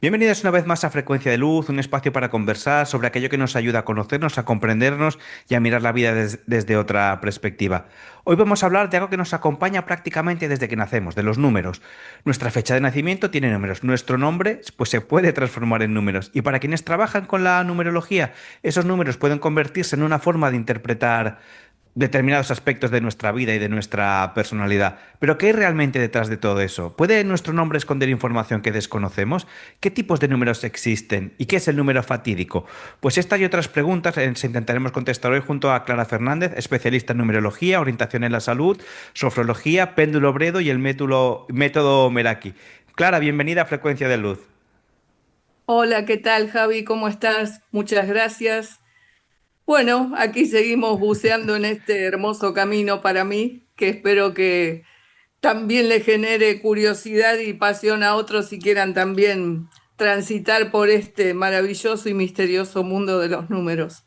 Bienvenidos una vez más a Frecuencia de Luz, un espacio para conversar sobre aquello que nos ayuda a conocernos, a comprendernos y a mirar la vida desde otra perspectiva. Hoy vamos a hablar de algo que nos acompaña prácticamente desde que nacemos, de los números. Nuestra fecha de nacimiento tiene números, nuestro nombre pues se puede transformar en números y para quienes trabajan con la numerología, esos números pueden convertirse en una forma de interpretar determinados aspectos de nuestra vida y de nuestra personalidad. Pero ¿qué hay realmente detrás de todo eso? ¿Puede nuestro nombre esconder información que desconocemos? ¿Qué tipos de números existen? ¿Y qué es el número fatídico? Pues estas y otras preguntas se intentaremos contestar hoy junto a Clara Fernández, especialista en numerología, orientación en la salud, sofrología, péndulo Bredo y el método Meraki. Clara, bienvenida a Frecuencia de Luz. Hola, ¿qué tal, Javi? ¿Cómo estás? Muchas gracias. Bueno, aquí seguimos buceando en este hermoso camino para mí, que espero que también le genere curiosidad y pasión a otros si quieran también transitar por este maravilloso y misterioso mundo de los números.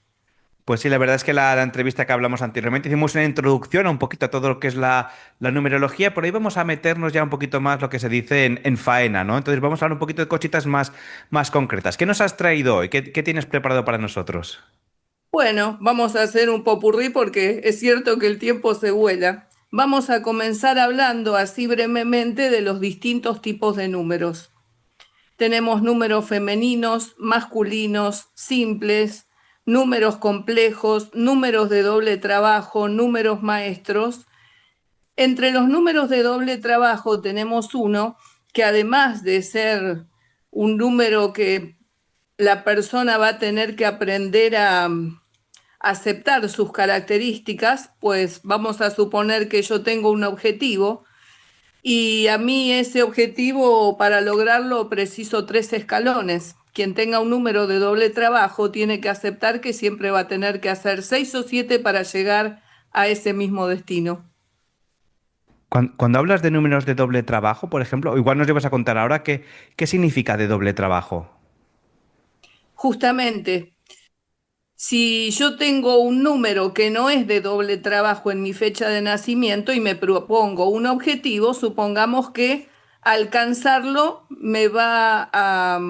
Pues sí, la verdad es que la entrevista que hablamos anteriormente hicimos una introducción a un poquito a todo lo que es la numerología, por ahí vamos a meternos ya un poquito más lo que se dice en faena, ¿no? Entonces vamos a hablar un poquito de cositas más concretas. ¿Qué nos has traído hoy? ¿Qué tienes preparado para nosotros? Bueno, vamos a hacer un popurrí porque es cierto que el tiempo se vuela. Vamos a comenzar hablando así brevemente de los distintos tipos de números. Tenemos números femeninos, masculinos, simples, números complejos, números de doble trabajo, números maestros. Entre los números de doble trabajo tenemos uno que además de ser un número que la persona va a tener que aprender a aceptar sus características, pues vamos a suponer que yo tengo un objetivo y a mí ese objetivo, para lograrlo, preciso tres escalones. Quien tenga un número de doble trabajo tiene que aceptar que siempre va a tener que hacer seis o siete para llegar a ese mismo destino. Cuando hablas de números de doble trabajo, por ejemplo, igual nos llevas a contar ahora qué significa de doble trabajo. Justamente, si yo tengo un número que no es de doble trabajo en mi fecha de nacimiento y me propongo un objetivo, supongamos que alcanzarlo me va a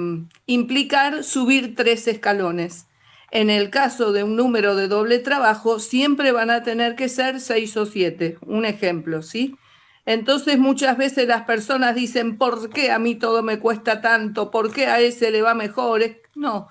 implicar subir tres escalones. En el caso de un número de doble trabajo, siempre van a tener que ser seis o siete. Un ejemplo, ¿sí? Entonces muchas veces las personas dicen, ¿por qué a mí todo me cuesta tanto? ¿Por qué a ese le va mejor? No.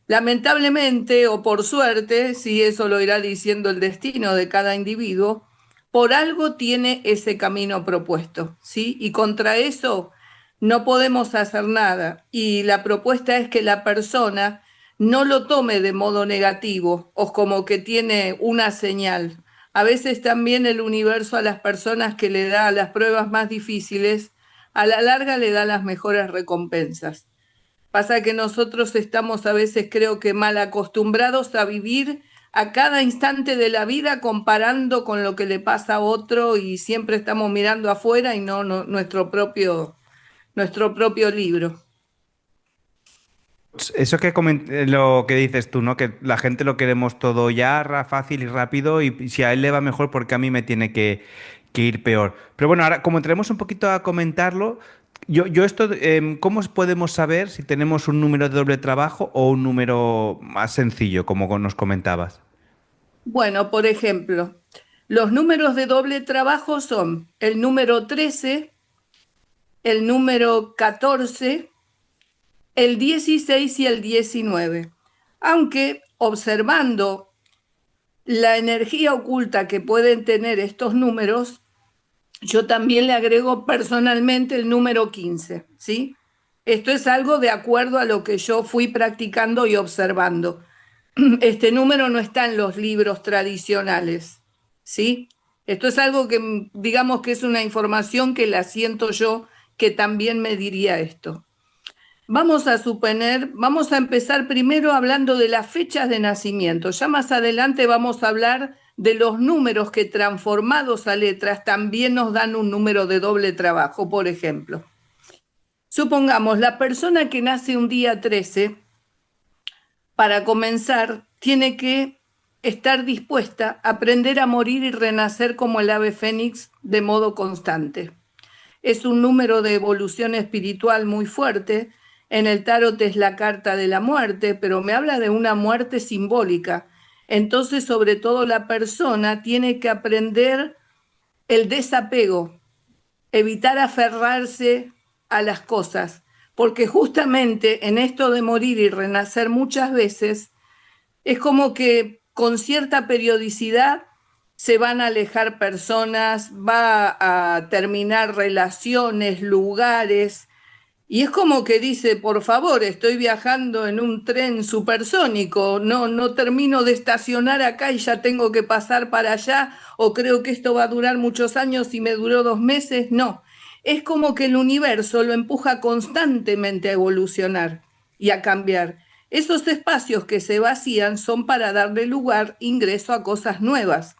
Lamentablemente o por suerte, si eso lo irá diciendo el destino de cada individuo, por algo tiene ese camino propuesto, ¿sí? Y contra eso no podemos hacer nada. Y la propuesta es que la persona no lo tome de modo negativo o como que tiene una señal. A veces también el universo a las personas que le da las pruebas más difíciles, a la larga le da las mejores recompensas. Pasa que nosotros estamos a veces, creo que mal acostumbrados a vivir a cada instante de la vida comparando con lo que le pasa a otro y siempre estamos mirando afuera y no nuestro propio libro. Eso lo que dices tú, ¿no? Que la gente lo queremos todo ya, fácil y rápido, y si a él le va mejor, porque a mí me tiene que ir peor. Pero bueno, ahora, como entremos un poquito a comentarlo, ¿cómo podemos saber si tenemos un número de doble trabajo o un número más sencillo, como nos comentabas? Bueno, por ejemplo, los números de doble trabajo son el número 13, el número 14, el 16 y el 19. Aunque observando la energía oculta que pueden tener estos números, yo también le agrego personalmente el número 15, ¿sí? Esto es algo de acuerdo a lo que yo fui practicando y observando. Este número no está en los libros tradicionales, ¿sí? Esto es algo que digamos que es una información que la siento yo que también me diría esto. Vamos a suponer, vamos a empezar primero hablando de las fechas de nacimiento. Ya más adelante vamos a hablar de los números que transformados a letras también nos dan un número de doble trabajo, por ejemplo. Supongamos, la persona que nace un día 13, para comenzar, tiene que estar dispuesta a aprender a morir y renacer como el ave fénix de modo constante. Es un número de evolución espiritual muy fuerte En el tarot es la carta de la muerte, pero me habla de una muerte simbólica. Entonces, sobre todo la persona tiene que aprender el desapego, evitar aferrarse a las cosas, porque justamente en esto de morir y renacer muchas veces, es como que con cierta periodicidad se van a alejar personas, va a terminar relaciones, lugares, y es como que dice, por favor, estoy viajando en un tren supersónico, no termino de estacionar acá y ya tengo que pasar para allá, o creo que esto va a durar muchos años y me duró 2 meses. No, es como que el universo lo empuja constantemente a evolucionar y a cambiar. Esos espacios que se vacían son para darle lugar, ingreso a cosas nuevas.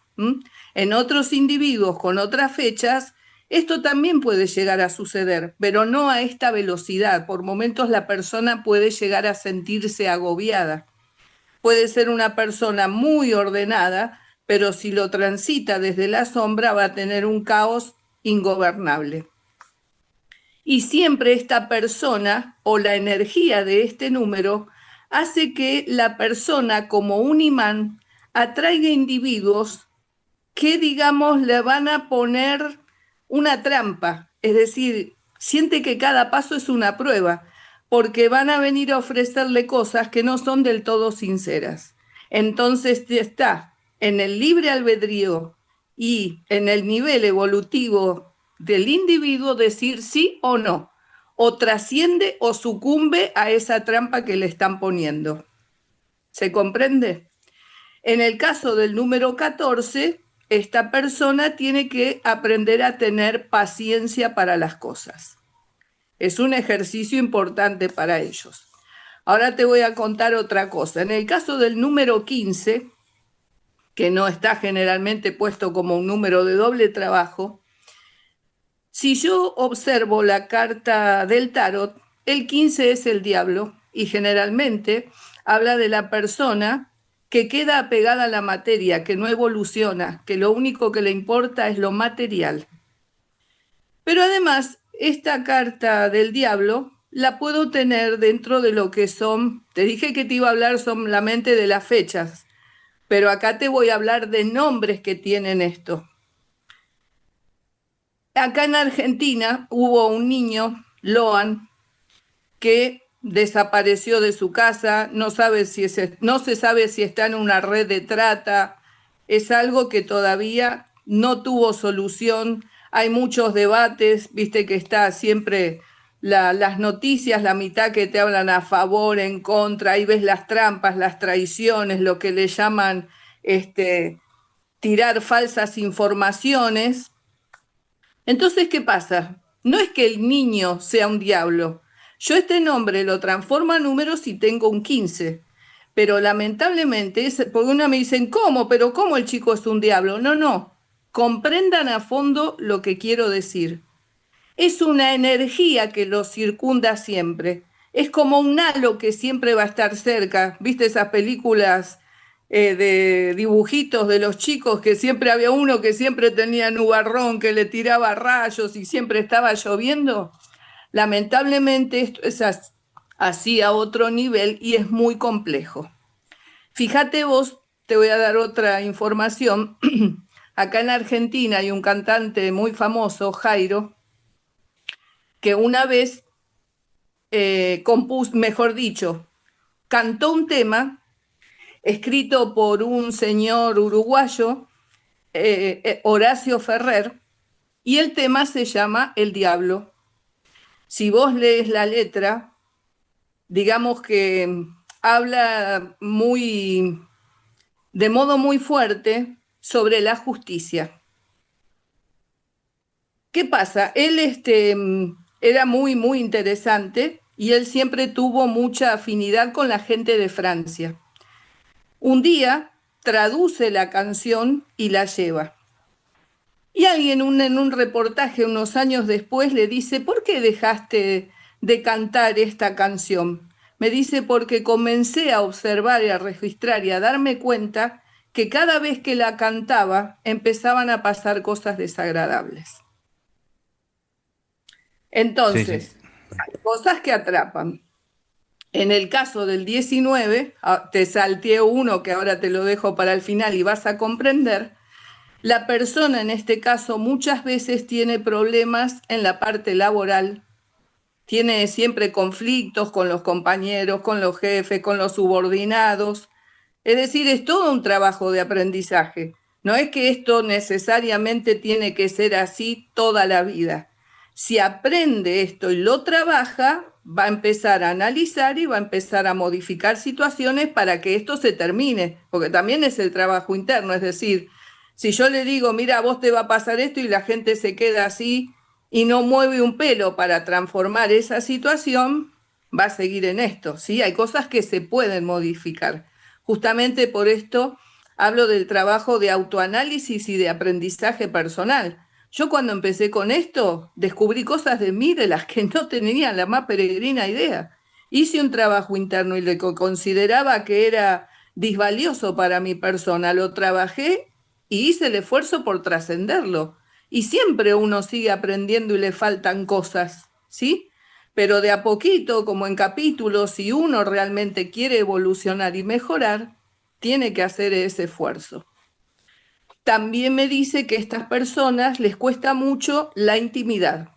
En otros individuos con otras fechas, esto también puede llegar a suceder, pero no a esta velocidad. Por momentos la persona puede llegar a sentirse agobiada. Puede ser una persona muy ordenada, pero si lo transita desde la sombra va a tener un caos ingobernable. Y siempre esta persona o la energía de este número hace que la persona como un imán atraiga individuos que, digamos, le van a poner una trampa, es decir, siente que cada paso es una prueba, porque van a venir a ofrecerle cosas que no son del todo sinceras. Entonces está en el libre albedrío y en el nivel evolutivo del individuo decir sí o no, o trasciende o sucumbe a esa trampa que le están poniendo. ¿Se comprende? En el caso del número 14, esta persona tiene que aprender a tener paciencia para las cosas. Es un ejercicio importante para ellos. Ahora te voy a contar otra cosa. En el caso del número 15, que no está generalmente puesto como un número de doble trabajo, si yo observo la carta del tarot, el 15 es el diablo y generalmente habla de la persona que queda apegada a la materia, que no evoluciona, que lo único que le importa es lo material. Pero además, esta carta del diablo la puedo tener dentro de lo que son, te dije que te iba a hablar solamente de las fechas, pero acá te voy a hablar de nombres que tienen esto. Acá en Argentina hubo un niño, Loan, que desapareció de su casa, no se sabe si está en una red de trata, es algo que todavía no tuvo solución, hay muchos debates, viste que está siempre las noticias, la mitad que te hablan a favor, en contra, ahí ves las trampas, las traiciones, lo que le llaman tirar falsas informaciones. Entonces, ¿qué pasa? No es que el niño sea un diablo. Yo este nombre lo transformo a números y tengo un 15. Pero lamentablemente, porque una me dicen, ¿cómo? ¿Pero cómo el chico es un diablo? No. Comprendan a fondo lo que quiero decir. Es una energía que lo circunda siempre. Es como un halo que siempre va a estar cerca. ¿Viste esas películas de dibujitos de los chicos que siempre había uno que siempre tenía nubarrón, que le tiraba rayos y siempre estaba lloviendo? Lamentablemente esto es así a otro nivel y es muy complejo. Fíjate vos, te voy a dar otra información. Acá en Argentina hay un cantante muy famoso, Jairo, que una vez compuso, mejor dicho, cantó un tema escrito por un señor uruguayo, Horacio Ferrer, y el tema se llama El Diablo. Si vos lees la letra, digamos que habla de modo muy fuerte sobre la justicia. ¿Qué pasa? Él era muy interesante y él siempre tuvo mucha afinidad con la gente de Francia. Un día traduce la canción y la lleva. Y alguien en un reportaje unos años después le dice, ¿por qué dejaste de cantar esta canción? Me dice, porque comencé a observar y a registrar y a darme cuenta que cada vez que la cantaba empezaban a pasar cosas desagradables. Sí, sí. Entonces, hay cosas que atrapan. En el caso del 19, te salteé uno que ahora te lo dejo para el final y vas a comprender, la persona en este caso muchas veces tiene problemas en la parte laboral, tiene siempre conflictos con los compañeros, con los jefes, con los subordinados. Es decir, es todo un trabajo de aprendizaje. No es que esto necesariamente tiene que ser así toda la vida. Si aprende esto y lo trabaja, va a empezar a analizar y va a empezar a modificar situaciones para que esto se termine, porque también es el trabajo interno. Es decir, si yo le digo, mira, a vos te va a pasar esto y la gente se queda así y no mueve un pelo para transformar esa situación, va a seguir en esto, ¿sí? Hay cosas que se pueden modificar. Justamente por esto hablo del trabajo de autoanálisis y de aprendizaje personal. Yo cuando empecé con esto descubrí cosas de mí de las que no tenía la más peregrina idea. Hice un trabajo interno y lo que consideraba que era disvalioso para mi persona, lo trabajé y hice el esfuerzo por trascenderlo. Y siempre uno sigue aprendiendo y le faltan cosas, ¿sí? Pero de a poquito, como en capítulos, si uno realmente quiere evolucionar y mejorar, tiene que hacer ese esfuerzo. También me dice que a estas personas les cuesta mucho la intimidad,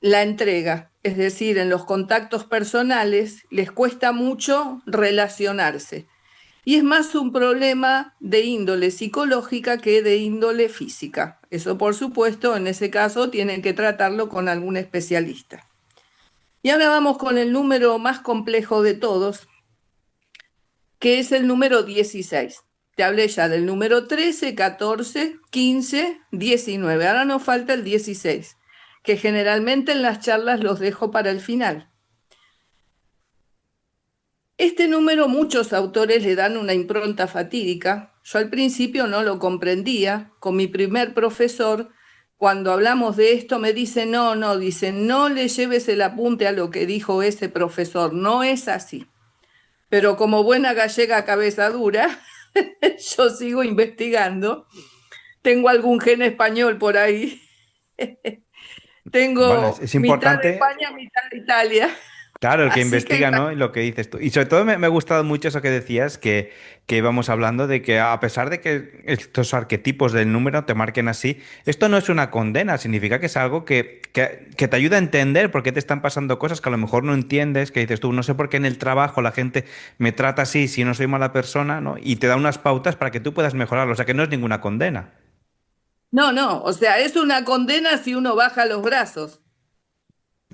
la entrega, es decir, en los contactos personales les cuesta mucho relacionarse. Y es más un problema de índole psicológica que de índole física. Eso, por supuesto, en ese caso tienen que tratarlo con algún especialista. Y ahora vamos con el número más complejo de todos, que es el número 16. Te hablé ya del número 13, 14, 15, 19. Ahora nos falta el 16, que generalmente en las charlas los dejo para el final. Este número muchos autores le dan una impronta fatídica. Yo al principio no lo comprendía. Con mi primer profesor, cuando hablamos de esto, me dice, dice, no le lleves el apunte a lo que dijo ese profesor, no es así. Pero como buena gallega cabeza dura, yo sigo investigando. Tengo algún gen español por ahí. Bueno, Tengo es mitad de importante. España, mitad de Italia. Claro, el que Así que investiga, ¿no? Y lo que dices tú. Y sobre todo me ha gustado mucho eso que decías, que íbamos hablando de que a pesar de que estos arquetipos del número te marquen así, esto no es una condena, significa que es algo que te ayuda a entender por qué te están pasando cosas que a lo mejor no entiendes, que dices tú, no sé por qué en el trabajo la gente me trata así si no soy mala persona, ¿no? Y te da unas pautas para que tú puedas mejorarlo, o sea que no es ninguna condena. no, o sea, es una condena si uno baja los brazos,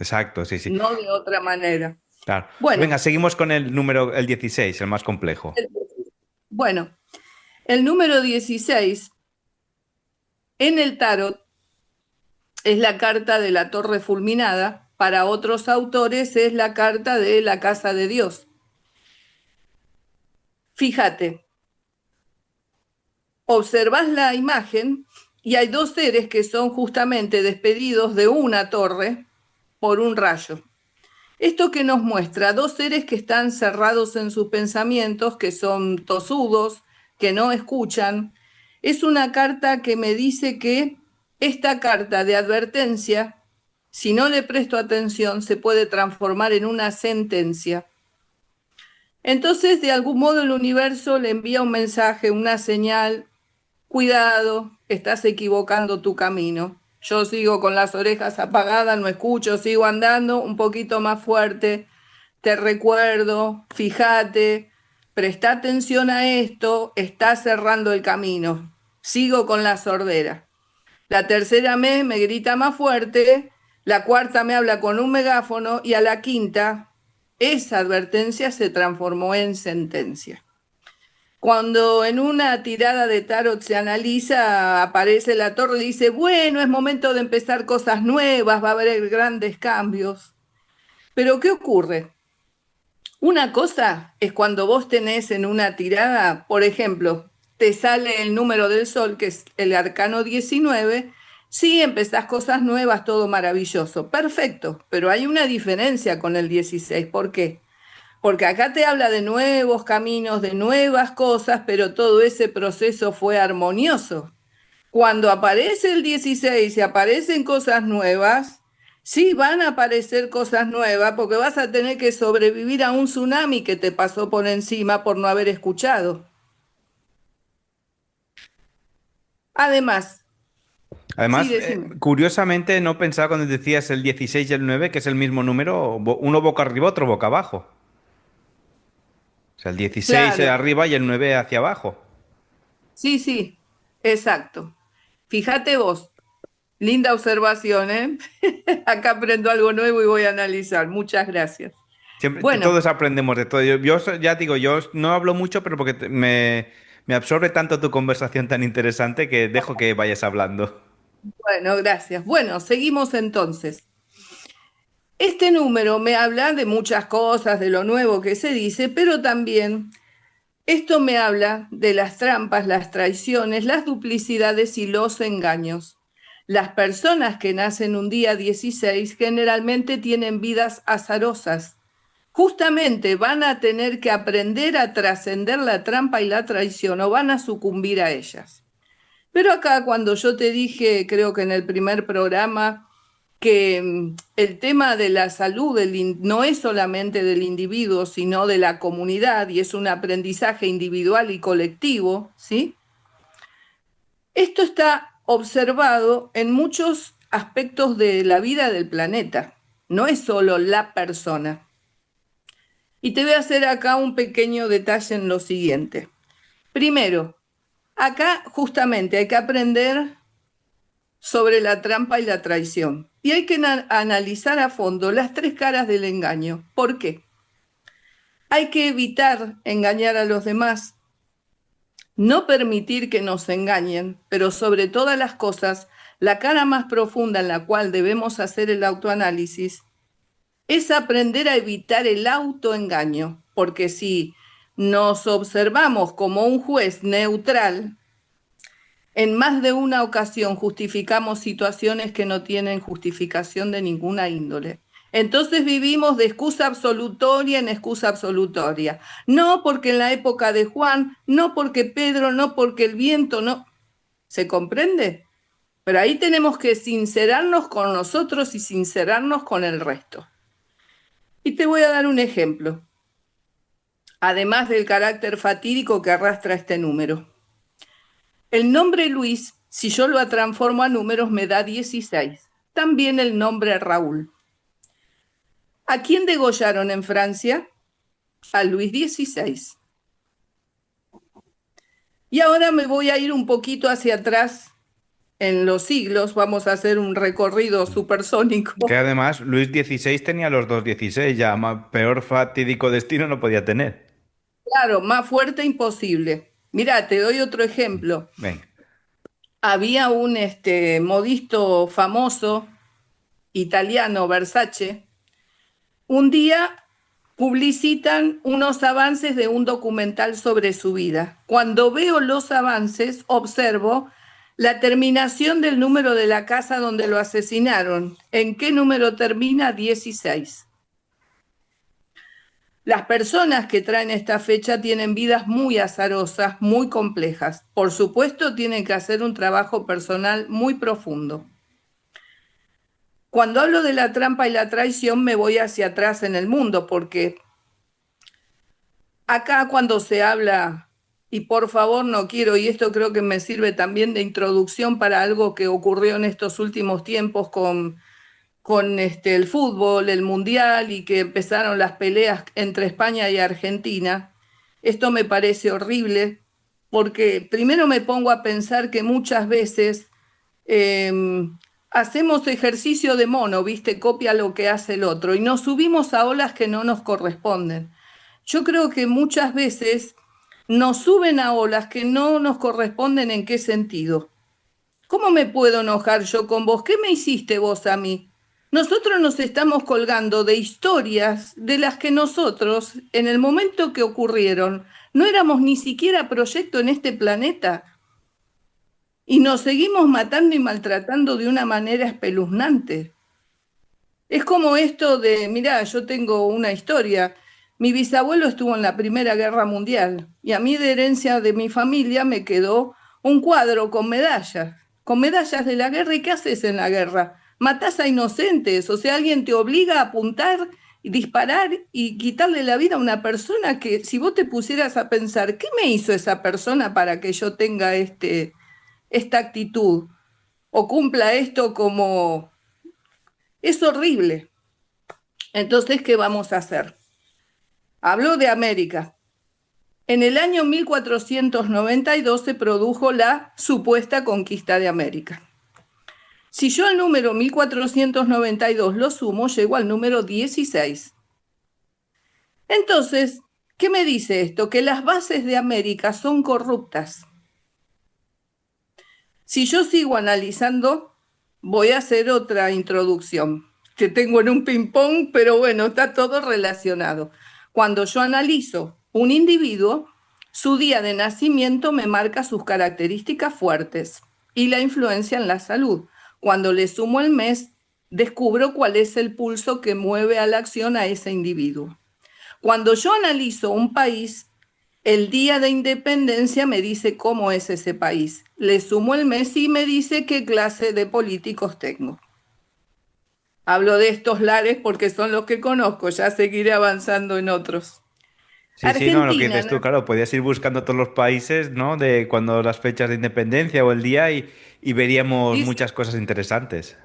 Exacto, sí, sí. no de otra manera. Claro. Bueno, Venga, seguimos con el número, el 16, el más complejo. bueno, el número 16 en el tarot es la carta de la torre fulminada, para otros autores es la carta de la casa de Dios. Fíjate, observás la imagen y hay dos seres que son justamente despedidos de una torre por un rayo. Esto que nos muestra dos seres que están cerrados en sus pensamientos, que son tosudos, que no escuchan, es una carta que me dice que esta carta de advertencia, si no le presto atención, se puede transformar en una sentencia. Entonces, de algún modo, el universo le envía un mensaje, una señal: cuidado, estás equivocando tu camino. Yo sigo con las orejas apagadas, no escucho, sigo andando un poquito más fuerte. Te recuerdo, fíjate, presta atención a esto, estás cerrando el camino. Sigo con la sordera. La tercera me grita más fuerte, la cuarta me habla con un megáfono y a la quinta, esa advertencia se transformó en sentencia. Cuando en una tirada de tarot se analiza, aparece la torre y dice, bueno, es momento de empezar cosas nuevas, va a haber grandes cambios. Pero ¿qué ocurre? Una cosa es cuando vos tenés en una tirada, por ejemplo, te sale el número del sol, que es el arcano 19, sí, empezás cosas nuevas, todo maravilloso, perfecto, pero hay una diferencia con el 16. ¿Por qué? Porque acá te habla de nuevos caminos, de nuevas cosas, pero todo ese proceso fue armonioso. Cuando aparece el 16 y aparecen cosas nuevas, Sí, van a aparecer cosas nuevas porque vas a tener que sobrevivir a un tsunami que te pasó por encima por no haber escuchado. Además, sí, Además, decime. curiosamente no pensaba cuando decías el 16 y el 9 que es el mismo número, uno boca arriba, otro boca abajo. O sea, el 16 Claro, arriba y el 9 hacia abajo. sí, sí, exacto. Fíjate vos, linda observación, ¿eh? Acá aprendo algo nuevo y voy a analizar. Muchas gracias. Siempre, Bueno, todos aprendemos de todo. Ya digo, yo no hablo mucho, pero porque me absorbe tanto tu conversación tan interesante que dejo que vayas hablando. bueno, gracias. Bueno, seguimos entonces. Este número me habla de muchas cosas, de lo nuevo que se dice, pero también esto me habla de las trampas, las traiciones, las duplicidades y los engaños. Las personas que nacen un día 16 generalmente tienen vidas azarosas. Justamente van a tener que aprender a trascender la trampa y la traición o van a sucumbir a ellas. Pero acá cuando yo te dije, creo que en el primer programa, que el tema de la salud no es solamente del individuo, sino de la comunidad y es un aprendizaje individual y colectivo, ¿sí? Esto está observado en muchos aspectos de la vida del planeta, no es solo la persona. Y te voy a hacer acá un pequeño detalle en lo siguiente. Primero, acá justamente hay que aprender sobre la trampa y la traición. Y hay que analizar a fondo las tres caras del engaño. ¿Por qué? Hay que evitar engañar a los demás, no permitir que nos engañen, pero sobre todas las cosas, la cara más profunda en la cual debemos hacer el autoanálisis es aprender a evitar el autoengaño, porque si nos observamos como un juez neutral, en más de una ocasión justificamos situaciones que no tienen justificación de ninguna índole. Entonces vivimos de excusa absolutoria en excusa absolutoria. No porque en la época de Juan, no porque Pedro, no porque el viento, no. ¿Se comprende? Pero ahí tenemos que sincerarnos con nosotros y sincerarnos con el resto. Y te voy a dar un ejemplo, además del carácter fatídico que arrastra este número. El nombre Luis, si yo lo transformo a números, me da 16. También el nombre Raúl. ¿A quién degollaron en Francia? A Luis XVI. Y ahora me voy a ir un poquito hacia atrás en los siglos. Vamos a hacer un recorrido Que supersónico. además Luis XVI tenía los dos 16, ya peor fatídico destino no podía tener. Claro, más fuerte imposible. Mira, te doy otro ejemplo. Venga. Había un modisto famoso italiano, Versace. Un día publicitan unos avances de un documental sobre su vida. Cuando veo los avances, observo la terminación del número de la casa donde lo asesinaron. ¿En qué número termina? 16. Las personas que traen esta fecha tienen vidas muy azarosas, muy complejas. Por supuesto, tienen que hacer un trabajo personal muy profundo. Cuando hablo de la trampa y la traición, me voy hacia atrás en el mundo, porque acá cuando se habla, y por favor no quiero, y esto creo que me sirve también de introducción para algo que ocurrió en estos últimos tiempos con el fútbol, el mundial, y que empezaron las peleas entre España y Argentina. Esto me parece horrible, porque primero me pongo a pensar que muchas veces eh, hacemos ejercicio de mono, ¿viste? Copia lo que hace el otro, y nos subimos a olas que no nos corresponden. Yo creo que muchas veces nos suben a olas que no nos corresponden. ¿En qué sentido? ¿Cómo me puedo enojar yo con vos? ¿Qué me hiciste vos a mí? Nosotros nos estamos colgando de historias de las que nosotros, en el momento que ocurrieron, no éramos ni siquiera proyecto en este planeta y nos seguimos matando y maltratando de una manera espeluznante. Es como esto de, mirá, yo tengo una historia. Mi bisabuelo estuvo en la Primera Guerra Mundial y a mí de herencia de mi familia me quedó un cuadro con medallas de la guerra. ¿Y qué haces en la guerra? matás a inocentes, o sea, alguien te obliga a apuntar y disparar y quitarle la vida a una persona que si vos te pusieras a pensar, ¿qué me hizo esa persona para que yo tenga esta actitud o cumpla esto como... Es horrible. Entonces, ¿qué vamos a hacer? Hablo de América. En el año 1492 se produjo la supuesta conquista de América. Si yo el número 1492 lo sumo, llego al número 16. Entonces, ¿qué me dice esto? Que las bases de América son corruptas. Si yo sigo analizando, voy a hacer otra introducción que tengo en un ping-pong, pero bueno, está todo relacionado. Cuando yo analizo un individuo, su día de nacimiento me marca sus características fuertes y la influencia en la salud. Cuando le sumo el mes, descubro cuál es el pulso que mueve a la acción a ese individuo. Cuando yo analizo un país, el día de independencia me dice cómo es ese país. Le sumo el mes y me dice qué clase de políticos tengo. Hablo de estos lares porque son los que conozco, ya seguiré avanzando en otros. Sí, sí, no, lo que Argentina, dices tú, claro, podías ir buscando todos los países, ¿no? De cuando las fechas de independencia o el día y veríamos y muchas cosas interesantes.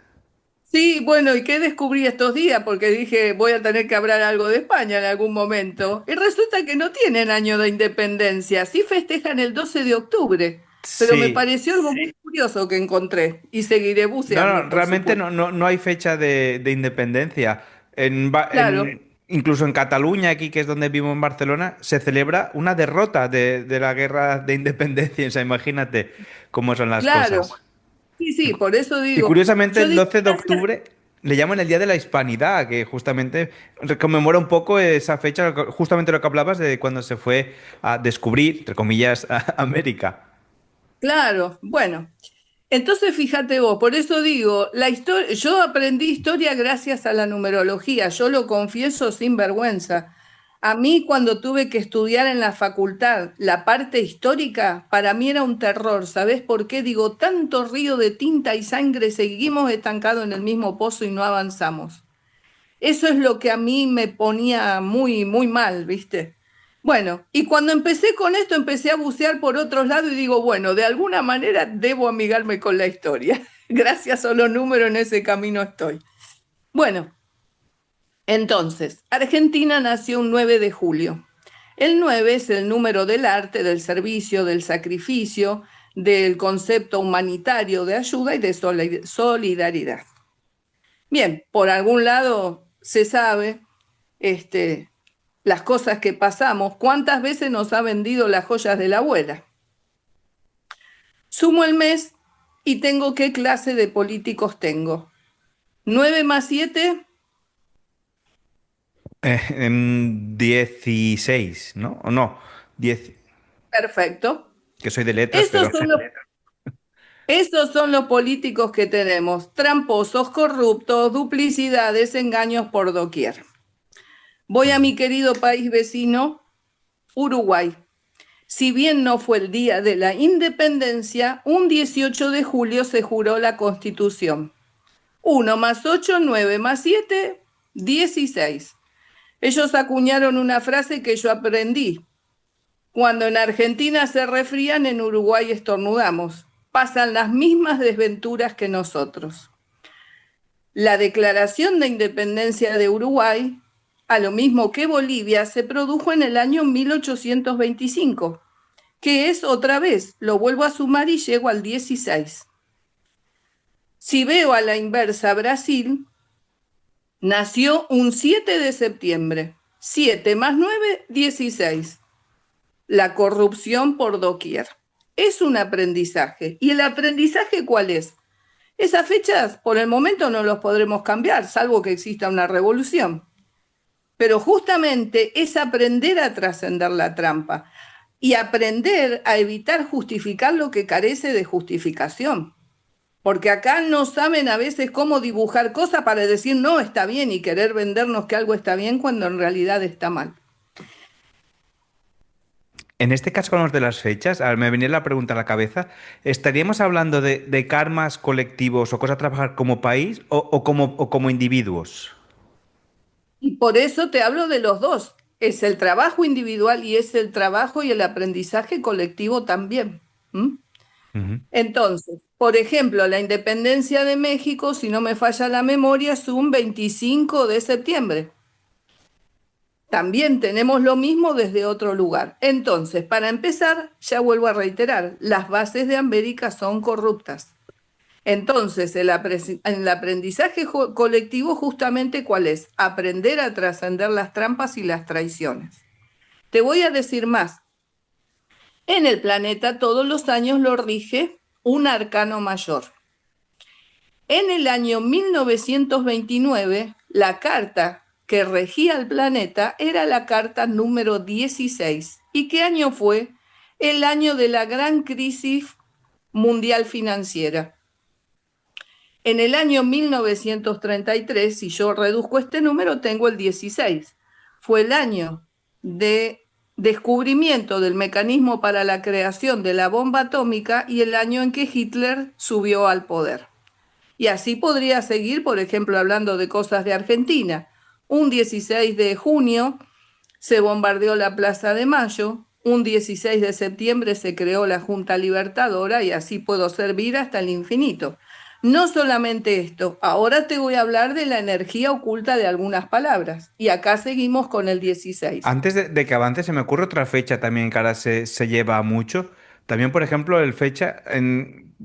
sí, bueno, ¿y qué descubrí estos días? Porque dije, voy a tener que hablar algo de España en algún momento. Y resulta que no tienen año de independencia, sí festejan el 12 de octubre, pero me Sí, pareció algo muy curioso que encontré y seguiré no, no, buceando, por realmente supuesto. no hay fecha de independencia. Claro, Incluso en Cataluña, aquí que es donde vivo en Barcelona, se celebra una derrota de la guerra de independencia. O sea, imagínate cómo son las claro. cosas. Sí, sí, por eso Y digo, curiosamente yo el digo, 12 de octubre le llaman el Día de la Hispanidad, que justamente conmemora un poco esa fecha, justamente lo que hablabas de cuando se fue a descubrir, entre comillas, a América. claro, bueno. Entonces, fíjate vos, por eso digo, la historia, yo aprendí historia gracias a la numerología, yo lo confieso sin vergüenza. A mí cuando tuve que estudiar en la facultad la parte histórica, para mí era un terror. ¿Sabés por qué? Digo, tanto río de tinta y sangre, seguimos estancados en el mismo pozo y no avanzamos. Eso es lo que a mí me ponía muy, muy mal, ¿viste? Bueno, y cuando empecé con esto, empecé a bucear por otros lados y digo, bueno, de alguna manera debo amigarme con la historia. Gracias a los números en ese camino estoy. Bueno, entonces, Argentina nació un 9 de julio. El 9 es el número del arte, del servicio, del sacrificio, del concepto humanitario de ayuda y de solidaridad. Bien, por algún lado se sabe este, las cosas que pasamos, cuántas veces nos ha vendido las joyas de la abuela. Sumo el mes y tengo qué clase de políticos tengo. 9 más 7, 16, ¿no? O no, 10, perfecto. que soy de letras, Esos pero... son los, esos son los políticos que tenemos, tramposos, corruptos, duplicidades, engaños por doquier. Voy a mi querido país vecino, Uruguay. Si bien no fue el día de la independencia, un 18 de julio se juró la Constitución. 1 más 8, 9 más 7, 16. Ellos acuñaron una frase que yo aprendí. Cuando en Argentina se resfrían, en Uruguay estornudamos. Pasan las mismas desventuras que nosotros. La declaración de independencia de Uruguay, a lo mismo que Bolivia, se produjo en el año 1825, que es otra vez, lo vuelvo a sumar y llego al 16. Si veo a la inversa Brasil, nació un 7 de septiembre. 7 más 9, 16. La corrupción por doquier. Es un aprendizaje. ¿Y el aprendizaje cuál es? Esas fechas por el momento no los podremos cambiar, salvo que exista una revolución. Pero justamente es aprender a trascender la trampa y aprender a evitar justificar lo que carece de justificación. Porque acá no saben a veces cómo dibujar cosas para decir no está bien y querer vendernos que algo está bien cuando en realidad está mal. En este caso, con los de las fechas, a ver, me venía la pregunta a la cabeza, ¿estaríamos hablando de karmas colectivos o cosas a trabajar como país o como individuos? Y por eso te hablo de los dos. Es el trabajo individual y es el trabajo y el aprendizaje colectivo también. ¿M? Ujú. Entonces, por ejemplo, la independencia de México, si no me falla la memoria, es un 25 de septiembre. También tenemos lo mismo desde otro lugar. Entonces, para empezar, ya vuelvo a reiterar, las bases de América son corruptas. Entonces, el aprendizaje colectivo justamente ¿cuál es? Aprender a trascender las trampas y las traiciones. Te voy a decir más. En el planeta todos los años lo rige un arcano mayor. En el año 1929, la carta que regía el planeta era la carta número 16. ¿Y qué año fue? El año de la gran crisis mundial financiera. En el año 1933, si yo reduzco este número, tengo el 16. Fue el año de descubrimiento del mecanismo para la creación de la bomba atómica y el año en que Hitler subió al poder. Y así podría seguir, por ejemplo, hablando de cosas de Argentina. Un 16 de junio se bombardeó la Plaza de Mayo, un 16 de septiembre se creó la Junta Libertadora y así puedo servir hasta el infinito. No solamente esto, ahora te voy a hablar de la energía oculta de algunas palabras. Y acá seguimos con el 16. Antes de que avance, se me ocurre otra fecha también que ahora se lleva mucho. También, por ejemplo, el fecha,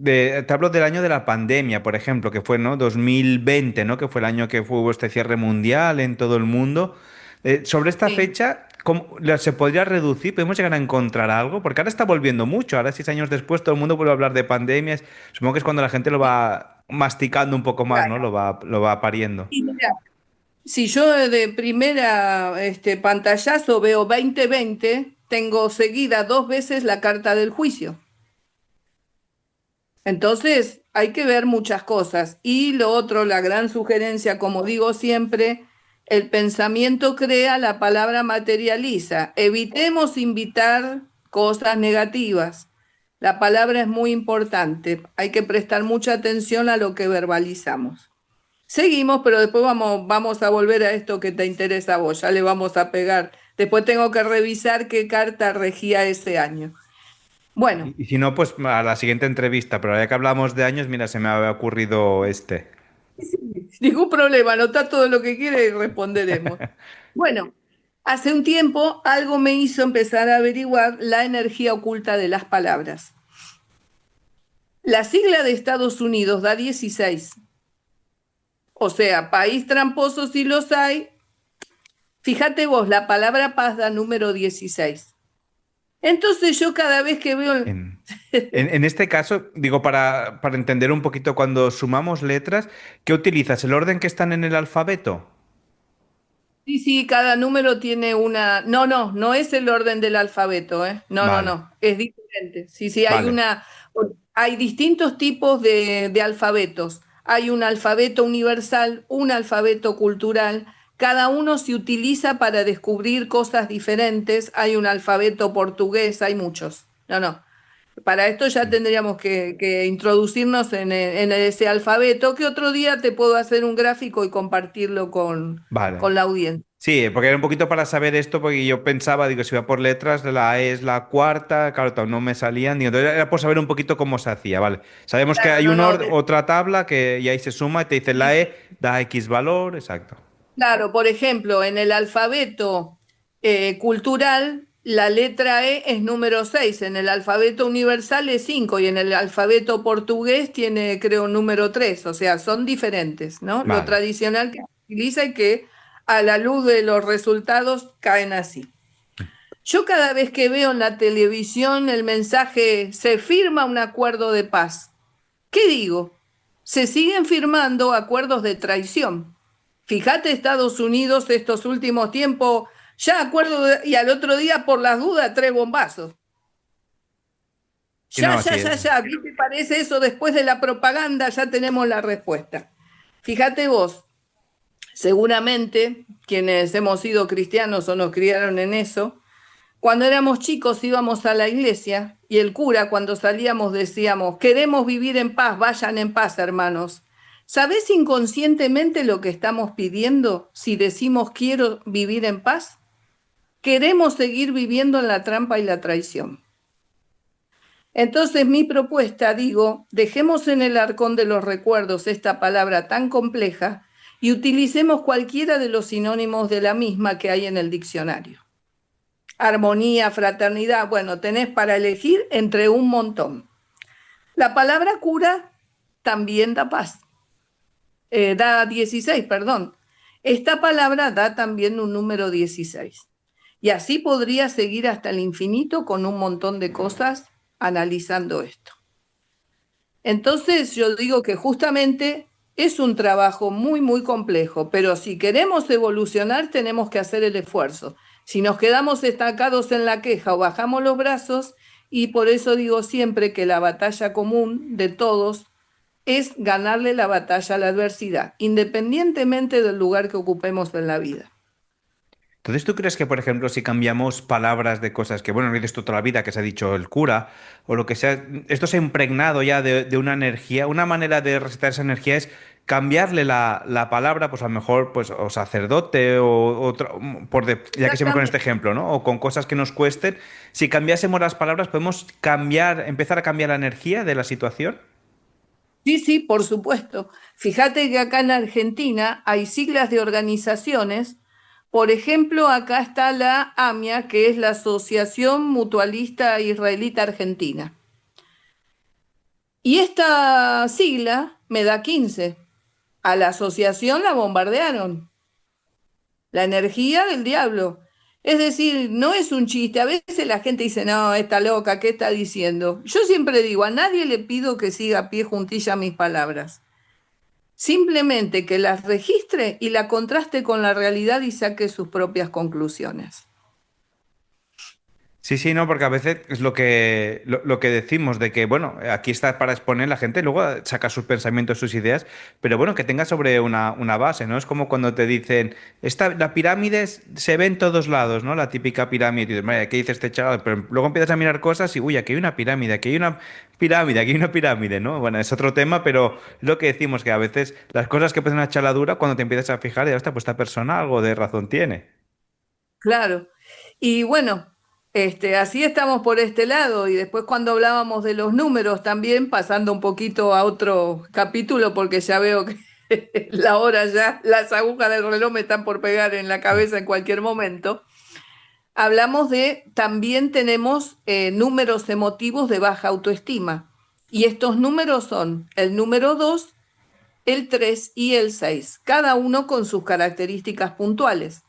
te hablo del año de la pandemia, por ejemplo, que fue, ¿no? 2020, ¿no? Que fue el año que hubo este cierre mundial en todo el mundo. Sobre esta Sí. fecha, ¿se podría reducir? ¿Podemos llegar a encontrar algo? Porque ahora está volviendo mucho. Ahora, 6 años después, todo el mundo vuelve a hablar de pandemias. Supongo que es cuando la gente lo va masticando un poco más, ¿no? Claro. Lo va pariendo. Y mira, si yo de primera pantallazo veo 2020, tengo seguida dos veces la carta del juicio. Entonces, hay que ver muchas cosas. Y lo otro, la gran sugerencia, como digo siempre, el pensamiento crea, la palabra materializa. Evitemos invitar cosas negativas. La palabra es muy importante. Hay que prestar mucha atención a lo que verbalizamos. Seguimos, pero después vamos a volver a esto que te interesa a vos. Ya le vamos a pegar. Después tengo que revisar qué carta regía ese año. Bueno, Y si no, pues a la siguiente entrevista. Pero ya que hablamos de años, mira, se me había ocurrido este. ningún problema, anotá todo lo que quieras y responderemos. Bueno, hace un tiempo algo me hizo empezar a averiguar la energía oculta de las palabras. La sigla de Estados Unidos da 16, o sea, país tramposo si los hay. Fíjate vos, la palabra paz da número 16. Entonces yo cada vez que veo... En, en este caso, digo, para entender un poquito cuando sumamos letras, ¿qué utilizas? ¿El orden que están en el alfabeto? Sí, sí, cada número tiene una... No, no, no es el orden del alfabeto, ¿eh? No, no, Vale, no, es diferente. Sí, sí, hay vale. una... Hay distintos tipos de alfabetos. Hay un alfabeto universal, un alfabeto cultural. Cada uno se utiliza para descubrir cosas diferentes. Hay un alfabeto portugués, hay muchos. No, no. Para esto ya tendríamos que introducirnos en ese alfabeto, que otro día te puedo hacer un gráfico y compartirlo Vale. con la audiencia. Sí, porque era un poquito para saber esto, porque yo pensaba, digo, si iba por letras, la E es la cuarta, claro, no me salían, digo, entonces era por saber un poquito cómo se hacía, ¿vale? Sabemos que Claro, hay no, no. otra tabla que y ahí se suma y te dice la E da X valor, exacto. Claro, por ejemplo, en el alfabeto cultural, la letra E es número 6. En el alfabeto universal es 5 y en el alfabeto portugués tiene, creo, número 3. O sea, son diferentes, ¿no? Lo Vale. tradicional que se utiliza y que a la luz de los resultados caen así. Yo cada vez que veo en la televisión el mensaje se firma un acuerdo de paz, ¿qué digo? Se siguen firmando acuerdos de traición. Fíjate Estados Unidos estos últimos tiempos, ya y al otro día por las dudas 3 bombazos. Y Ya, no, ya, sí. ya, ya. ¿Qué te parece eso? Después de la propaganda ya tenemos la respuesta. Fíjate vos, seguramente quienes hemos sido cristianos o nos criaron en eso, Cuando éramos chicos íbamos a la iglesia y el cura cuando salíamos decíamos, queremos vivir en paz, vayan en paz, hermanos. ¿Sabés inconscientemente lo que estamos pidiendo si decimos quiero vivir en paz? Queremos seguir viviendo en la trampa y la traición. Entonces mi propuesta, digo, dejemos en el arcón de los recuerdos esta palabra tan compleja y utilicemos cualquiera de los sinónimos de la misma que hay en el diccionario. Armonía, fraternidad, bueno, tenés para elegir entre un montón. La palabra cura también da paz, da 16, perdón. Esta palabra da también un número 16. Y así podría seguir hasta el infinito con un montón de cosas analizando esto. Entonces yo digo que justamente es un trabajo muy, muy complejo, pero si queremos evolucionar tenemos que hacer el esfuerzo. Si nos quedamos estancados en la queja o bajamos los brazos, y por eso digo siempre que la batalla común de todos es ganarle la batalla a la adversidad, independientemente del lugar que ocupemos en la vida. Entonces, ¿tú crees que, por ejemplo, si cambiamos palabras de cosas que, bueno, no dices tú toda la vida, que se ha dicho el cura, o lo que sea, esto se ha impregnado ya de una energía, una manera de recetar esa energía es cambiarle la palabra, pues a lo mejor, pues, o sacerdote, o otro, ya que siempre con este Exactamente. ejemplo, ¿no? O con cosas que nos cuesten. Si cambiásemos las palabras, podemos cambiar, empezar a cambiar la energía de la situación. Sí, sí, por supuesto. Fíjate que acá en Argentina hay siglas de organizaciones. Por ejemplo, acá está la AMIA, que es la Asociación Mutualista Israelita Argentina. Y esta sigla me da 15. A la asociación la bombardearon. La energía del diablo. Es decir, no es un chiste. A veces la gente dice, no, está loca, ¿qué está diciendo? Yo siempre digo, a nadie le pido que siga a pie juntilla mis palabras. Simplemente que las registre y la contraste con la realidad y saque sus propias conclusiones. Sí, sí, no, porque a veces es lo que decimos de que, bueno, aquí está para exponer la gente, luego saca sus pensamientos, sus ideas, pero bueno, que tenga sobre una base, ¿no? Es como cuando te dicen, la pirámide se ve en todos lados, ¿no? La típica pirámide, y dices, "Vaya, ¿qué dice este chaval?". Pero luego empiezas a mirar cosas y, uy, aquí hay una pirámide, aquí hay una pirámide, aquí hay una pirámide, ¿no? Bueno, es otro tema, pero es lo que decimos, que a veces las cosas que parecen una chaladura, cuando te empiezas a fijar, ya está, pues esta persona algo de razón tiene. Claro. Y bueno, así estamos por este lado. Y después cuando hablábamos de los números también, pasando un poquito a otro capítulo, porque ya veo que la hora ya, las agujas del reloj me están por pegar en la cabeza en cualquier momento. Hablamos de, también tenemos números emotivos de baja autoestima. Y estos números son el número 2, el 3 y el 6, cada uno con sus características puntuales.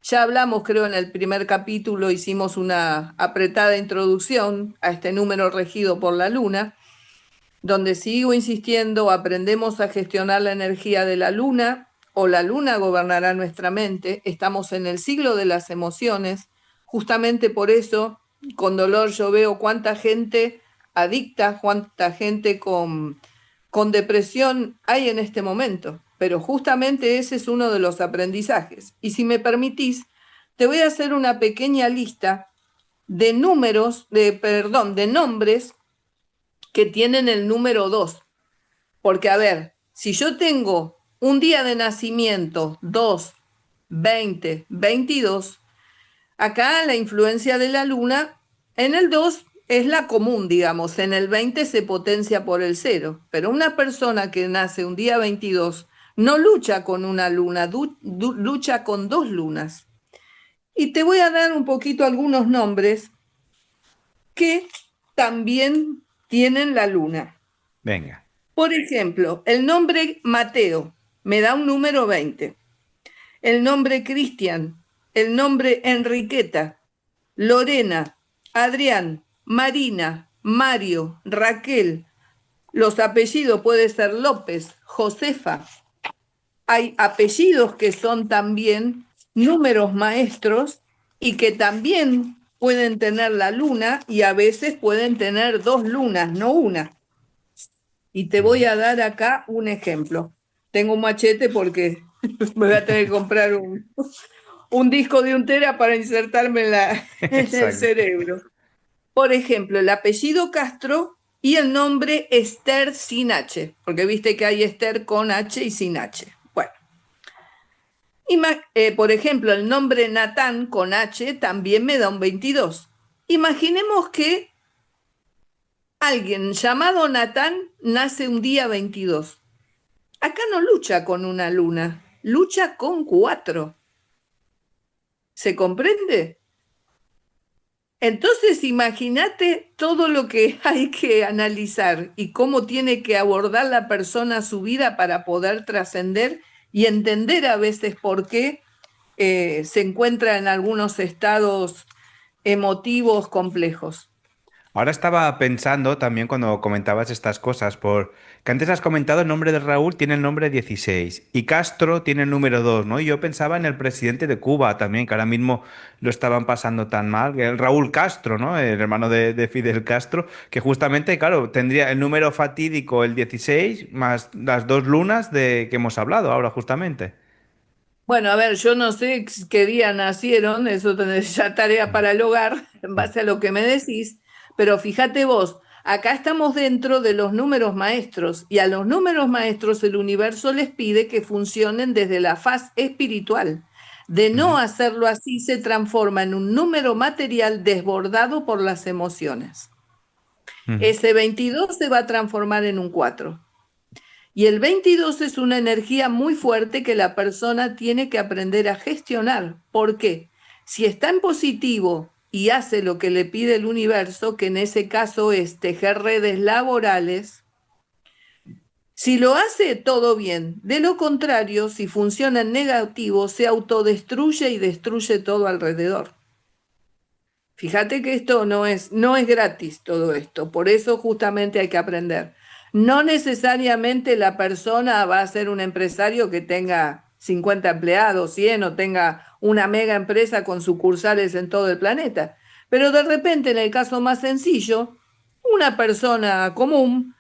Ya hablamos, creo, en el primer capítulo, hicimos una apretada introducción a este número regido por la luna, donde sigo insistiendo, aprendemos a gestionar la energía de la luna o la luna gobernará nuestra mente. Estamos en el siglo de las emociones. Justamente por eso, con dolor yo veo cuánta gente adicta, cuánta gente con depresión hay en este momento. Pero justamente ese es uno de los aprendizajes. Y si me permitís, te voy a hacer una pequeña lista de números, perdón, de nombres que tienen el número 2. Porque, a ver, si yo tengo un día de nacimiento 2, 20, 22, acá la influencia de la luna en el 2 es la común, digamos, en el 20 se potencia por el 0, pero una persona que nace un día 22 no lucha con una luna, lucha con dos lunas. Y te voy a dar un poquito algunos nombres que también tienen la luna. Venga. Por ejemplo, el nombre Mateo me da un número 20. El nombre Cristian, el nombre Enriqueta, Lorena, Adrián, Marina, Mario, Raquel. Los apellidos puede ser López, Josefa. Hay apellidos que son también números maestros y que también pueden tener la luna y a veces pueden tener dos lunas, no una. Y te voy a dar acá un ejemplo. Tengo un machete porque me voy a tener que comprar un disco de 1 tera para insertarme en el Exacto. cerebro. Por ejemplo, el apellido Castro y el nombre Esther sin H, porque viste que hay Esther con H y sin H. Bueno, por ejemplo, el nombre Natán con H también me da un 22. Imaginemos que alguien llamado Natán nace un día 22. Acá no lucha con una luna, lucha con 4. ¿Se comprende? Entonces, imagínate todo lo que hay que analizar y cómo tiene que abordar la persona su vida para poder trascender y entender a veces por qué se encuentra en algunos estados emotivos complejos. Ahora estaba pensando también cuando comentabas estas cosas, que antes has comentado el nombre de Raúl tiene el nombre 16 y Castro tiene el número 2, ¿no? Y yo pensaba en el presidente de Cuba también, que ahora mismo lo estaban pasando tan mal, que el Raúl Castro, ¿no? El hermano de Fidel Castro, que justamente, claro, tendría el número fatídico el 16 más las dos lunas de que hemos hablado ahora justamente. Bueno, a ver, yo no sé qué día nacieron, eso tenés ya tarea para el hogar, en base a lo que me decís, pero fíjate vos, acá estamos dentro de los números maestros y a los números maestros el universo les pide que funcionen desde la faz espiritual. De no Ujú, hacerlo así, se transforma en un número material desbordado por las emociones. ujú. Ese 22 se va a transformar en un 4. Y el 22 es una energía muy fuerte que la persona tiene que aprender a gestionar. ¿Por qué? Si está en positivo y hace lo que le pide el universo, que en ese caso es tejer redes laborales, si lo hace todo bien. De lo contrario, si funciona en negativo, se autodestruye y destruye todo alrededor. Fíjate que esto no es gratis todo esto, por eso justamente hay que aprender. No necesariamente la persona va a ser un empresario que tenga 50 empleados, 100 o tenga una mega empresa con sucursales en todo el planeta, pero de repente en el caso más sencillo, una persona común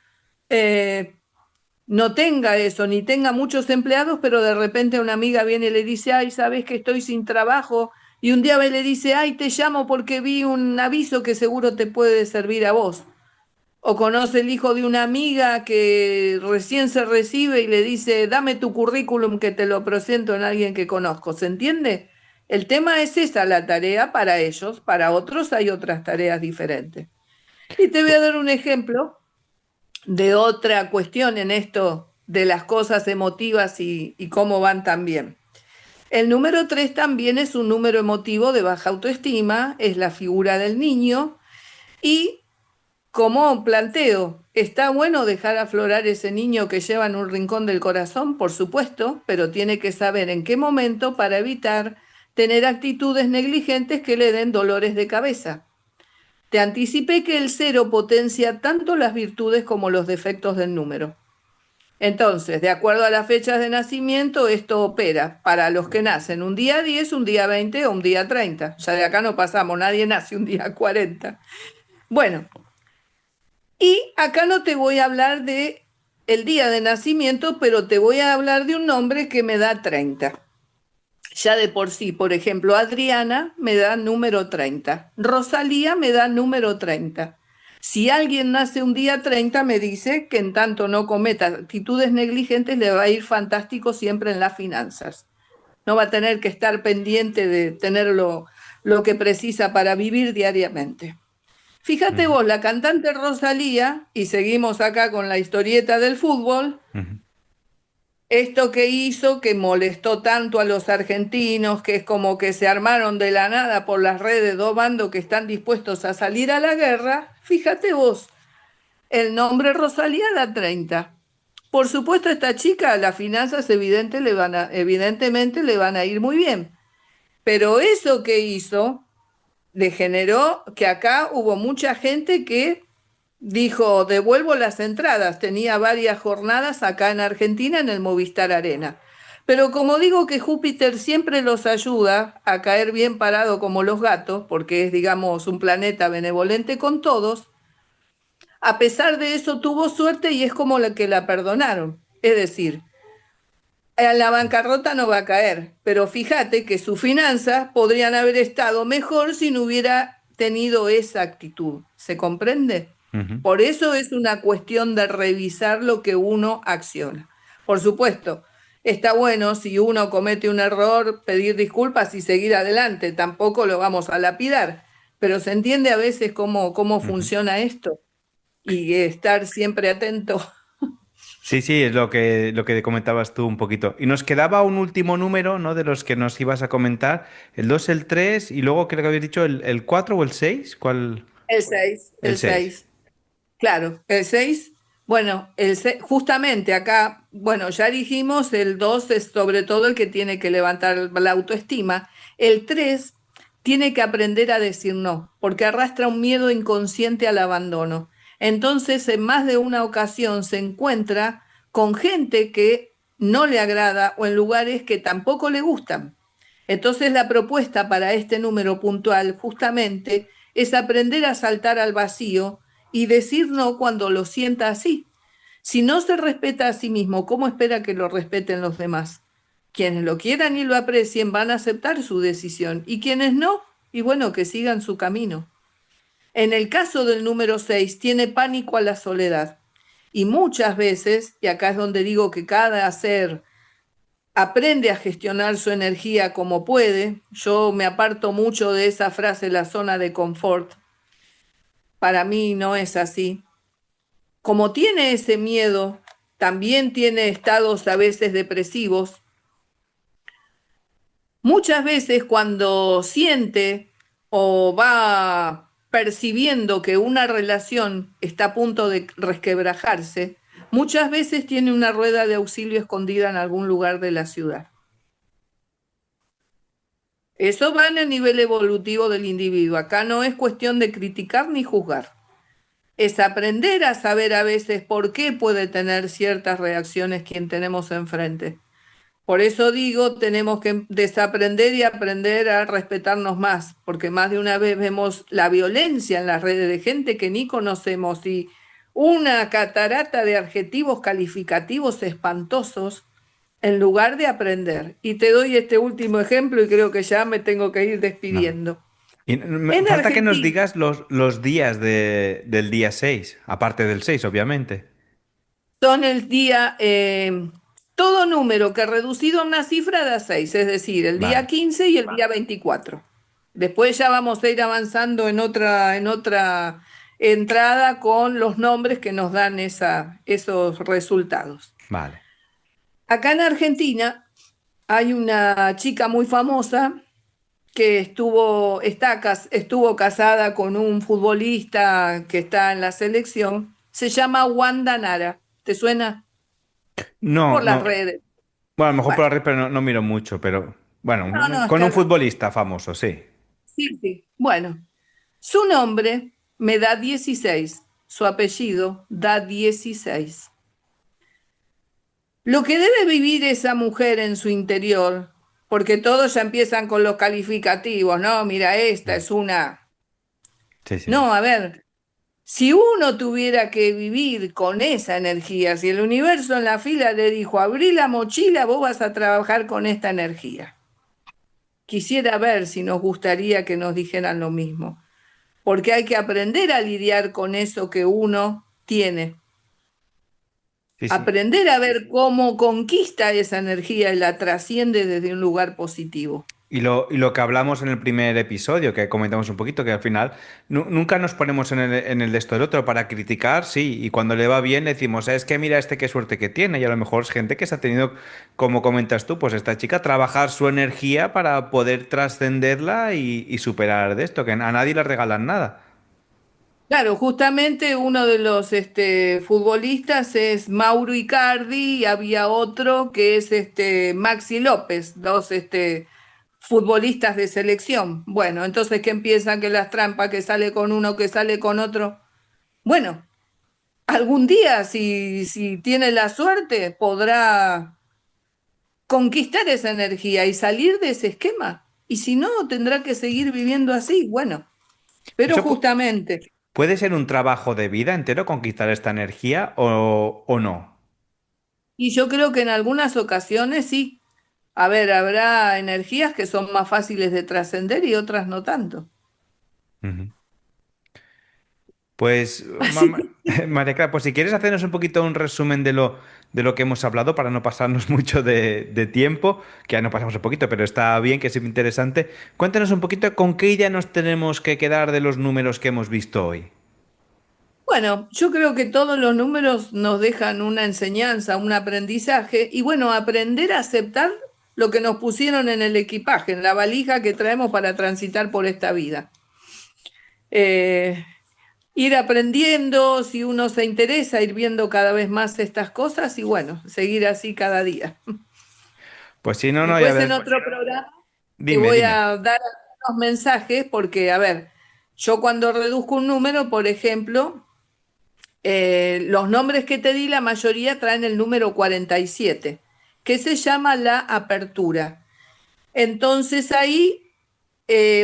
eh, no tenga eso, ni tenga muchos empleados, pero de repente una amiga viene y le dice, ay, sabes que estoy sin trabajo, y un día le dice, ay, te llamo porque vi un aviso que seguro te puede servir a vos. O conoce el hijo de una amiga que recién se recibe y le dice, dame tu currículum que te lo presento en alguien que conozco. ¿Se entiende? El tema es esa, la tarea para ellos, para otros hay otras tareas diferentes. Y te voy a dar un ejemplo de otra cuestión en esto de las cosas emotivas y cómo van también. El número 3 también es un número emotivo de baja autoestima, es la figura del niño y como planteo, ¿está bueno dejar aflorar ese niño que lleva en un rincón del corazón? Por supuesto, pero tiene que saber en qué momento para evitar tener actitudes negligentes que le den dolores de cabeza. Te anticipé que el cero potencia tanto las virtudes como los defectos del número. Entonces, de acuerdo a las fechas de nacimiento, esto opera para los que nacen un día 10, un día 20 o un día 30. Ya de acá no pasamos, nadie nace un día 40. Bueno, y acá no te voy a hablar de el día de nacimiento, pero te voy a hablar de un nombre que me da 30. Ya de por sí, por ejemplo, Adriana me da número 30. Rosalía me da número 30. Si alguien nace un día 30, me dice que en tanto no cometa actitudes negligentes, le va a ir fantástico siempre en las finanzas. No va a tener que estar pendiente de tener lo que precisa para vivir diariamente. Fíjate Ujú, vos, la cantante Rosalía, y seguimos acá con la historieta del fútbol, ujú. esto que hizo que molestó tanto a los argentinos, que es como que se armaron de la nada por las redes dos bandos que están dispuestos a salir a la guerra, fíjate vos, el nombre Rosalía da 30. Por supuesto, a esta chica las finanzas evidentemente le van a ir muy bien, pero eso que hizo le generó que acá hubo mucha gente que dijo, devuelvo las entradas. Tenía varias jornadas acá en Argentina en el Movistar Arena. Pero como digo que Júpiter siempre los ayuda a caer bien parado como los gatos, porque es, digamos, un planeta benevolente con todos, a pesar de eso tuvo suerte y es como la que la perdonaron. Es decir, A la bancarrota no va a caer, pero fíjate que sus finanzas podrían haber estado mejor si no hubiera tenido esa actitud. ¿Se comprende? Ujú. Por eso es una cuestión de revisar lo que uno acciona. Por supuesto, está bueno si uno comete un error, pedir disculpas y seguir adelante. Tampoco lo vamos a lapidar, pero se entiende a veces cómo Ujú. funciona esto y estar siempre atento. Sí, sí, es lo que comentabas tú un poquito. Y nos quedaba un último número, ¿no? De los que nos ibas a comentar. El 2, el 3 y luego creo que habías dicho el 4 o el 6. ¿Cuál? El 6, El el 6. 6. Claro, el 6, bueno, justamente acá, bueno, ya dijimos, el 2 es sobre todo el que tiene que levantar la autoestima. El 3 tiene que aprender a decir no, porque arrastra un miedo inconsciente al abandono. Entonces, en más de una ocasión se encuentra con gente que no le agrada o en lugares que tampoco le gustan. Entonces, la propuesta para este número puntual justamente es aprender a saltar al vacío y decir no cuando lo sienta así. Si no se respeta a sí mismo, ¿cómo espera que lo respeten los demás? Quienes lo quieran y lo aprecien van a aceptar su decisión y quienes no, y bueno, que sigan su camino. En el caso del número 6 tiene pánico a la soledad y muchas veces, y acá es donde digo que cada ser aprende a gestionar su energía como puede, yo me aparto mucho de esa frase, la zona de confort, para mí no es así. Como tiene ese miedo, también tiene estados a veces depresivos. Muchas veces cuando siente o va percibiendo que una relación está a punto de resquebrajarse, muchas veces tiene una rueda de auxilio escondida en algún lugar de la ciudad. Eso va en el nivel evolutivo del individuo. Acá no es cuestión de criticar ni juzgar. Es aprender a saber a veces por qué puede tener ciertas reacciones quien tenemos enfrente. Por eso digo, tenemos que desaprender y aprender a respetarnos más, porque más de una vez vemos la violencia en las redes de gente que ni conocemos y una catarata de adjetivos calificativos espantosos en lugar de aprender. Y te doy este último ejemplo y creo que ya me tengo que ir Vale. despidiendo. Y En falta que nos Argentina digas los días del día 6, aparte del 6, obviamente. son el día, todo número que reducido a una cifra da 6, es decir, el día Vale, 15 y el día 24. Después ya vamos a ir avanzando en otra entrada con los nombres que nos dan esos resultados. vale. Acá en Argentina hay una chica muy famosa que estuvo casada con un futbolista que está en la selección. Se llama Wanda Nara. ¿Te suena? No, Por las no. redes. Bueno, a lo mejor por Bueno, la red, pero no, no miro mucho, pero bueno, no, no, con un está. futbolista famoso, sí. Sí, sí. Bueno, su nombre me da 16. Su apellido da 16. Lo que debe vivir esa mujer en su interior, porque todos ya empiezan con los calificativos, ¿no? Mira, esta Mm. es una. Sí, sí. No, a ver, si uno tuviera que vivir con esa energía, si el universo en la fila le dijo, abrí la mochila, vos vas a trabajar con esta energía. Quisiera ver si nos gustaría que nos dijeran lo mismo, porque hay que aprender a lidiar con eso que uno tiene, Sí, sí. aprender a ver cómo conquista esa energía y la trasciende desde un lugar positivo. Y lo que hablamos en el primer episodio, que comentamos un poquito, que al final nunca nos ponemos en el de esto del otro para criticar, sí, y cuando le va bien le decimos, es que mira este qué suerte que tiene, y a lo mejor es gente que se ha tenido, como comentas tú, pues esta chica, trabajar su energía para poder trascenderla y superar de esto, que a nadie le regalan nada. Claro, justamente uno de los futbolistas es Mauro Icardi y había otro que es Maxi López, dos futbolistas de selección. Bueno, entonces que empiezan que las trampas, que sale con uno, que sale con otro. Bueno, algún día, si tiene la suerte, podrá conquistar esa energía y salir de ese esquema. Y si no, tendrá que seguir viviendo así. Bueno, pero ¿Eso justamente. puede ser un trabajo de vida entero conquistar esta energía o no? Y yo creo que en algunas ocasiones sí. A ver, habrá energías que son más fáciles de trascender y otras no tanto. Ujú. Pues, Así que María Clara, pues si quieres hacernos un poquito un resumen de lo que hemos hablado para no pasarnos mucho de tiempo, que ya no pasamos un poquito, pero está bien, que es interesante. Cuéntanos un poquito con qué idea nos tenemos que quedar de los números que hemos visto hoy. bueno, yo creo que todos los números nos dejan una enseñanza, un aprendizaje y bueno, aprender a aceptar lo que nos pusieron en el equipaje, en la valija que traemos para transitar por esta vida. Eh, Ir aprendiendo, si uno se interesa, ir viendo cada vez más estas cosas y bueno, seguir así cada día. Pues sí, no, no, ya Después en ves. otro programa te Dime, voy dime. a dar algunos mensajes porque, a ver, yo cuando reduzco un número, por ejemplo, los nombres que te di, la mayoría traen el número 47, que se llama la apertura. Entonces ahí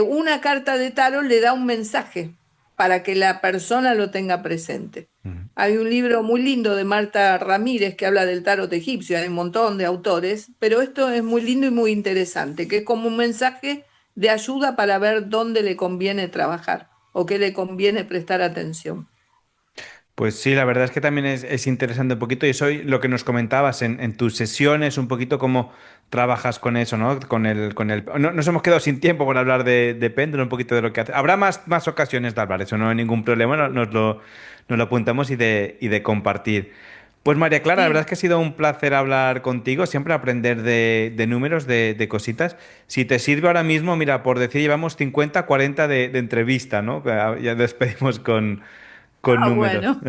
una carta de tarot le da un mensaje para que la persona lo tenga presente. Ujú. Hay un libro muy lindo de Marta Ramírez que habla del tarot egipcio, hay un montón de autores, pero esto es muy lindo y muy interesante, que es como un mensaje de ayuda para ver dónde le conviene trabajar o qué le conviene prestar atención. Pues sí, la verdad es que también es interesante un poquito y eso lo que nos comentabas en tus sesiones, un poquito cómo trabajas con eso, ¿no? Nos hemos quedado sin tiempo por hablar de péndulo, un poquito de lo que hace. Habrá más ocasiones de hablar, eso no hay ningún problema, nos lo apuntamos y de compartir. Pues María Clara, la verdad Sí, es que ha sido un placer hablar contigo, siempre aprender de números, de cositas. Si te sirve ahora mismo, mira, por decir, llevamos 50, 40 de entrevista, ¿no? Ya despedimos con números. bueno,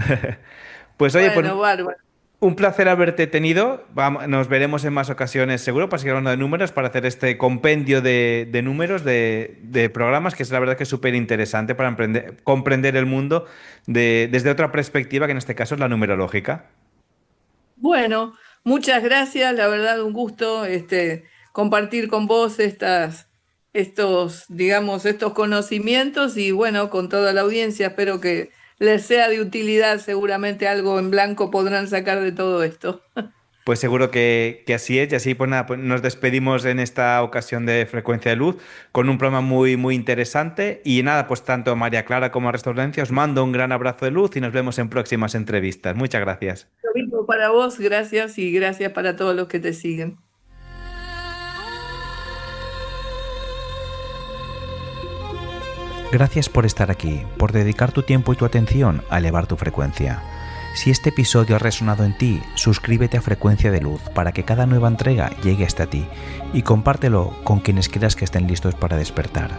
Pues oye, pues bueno, bárbaro. un placer haberte tenido. Nos veremos en más ocasiones, seguro, para seguir hablando de números, para hacer este compendio de números, de programas, que es la verdad que es súper interesante para comprender el mundo desde otra perspectiva, que en este caso es la numerológica. Bueno, muchas gracias, la verdad un gusto compartir con vos digamos, estos conocimientos y bueno, con toda la audiencia, espero que les sea de utilidad, seguramente algo en blanco podrán sacar de todo esto. Pues seguro que así es, y así pues nada, pues nos despedimos en esta ocasión de Frecuencia de Luz con un programa muy interesante. Y nada, pues tanto a María Clara como a Resto Audiencia os mando un gran abrazo de luz y nos vemos en próximas entrevistas. Muchas gracias. Lo mismo para vos, gracias y gracias para todos los que te siguen. Gracias por estar aquí, por dedicar tu tiempo y tu atención a elevar tu frecuencia. Si este episodio ha resonado en ti, suscríbete a Frecuencia de Luz para que cada nueva entrega llegue hasta ti y compártelo con quienes creas que estén listos para despertar.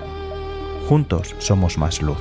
Juntos somos más luz.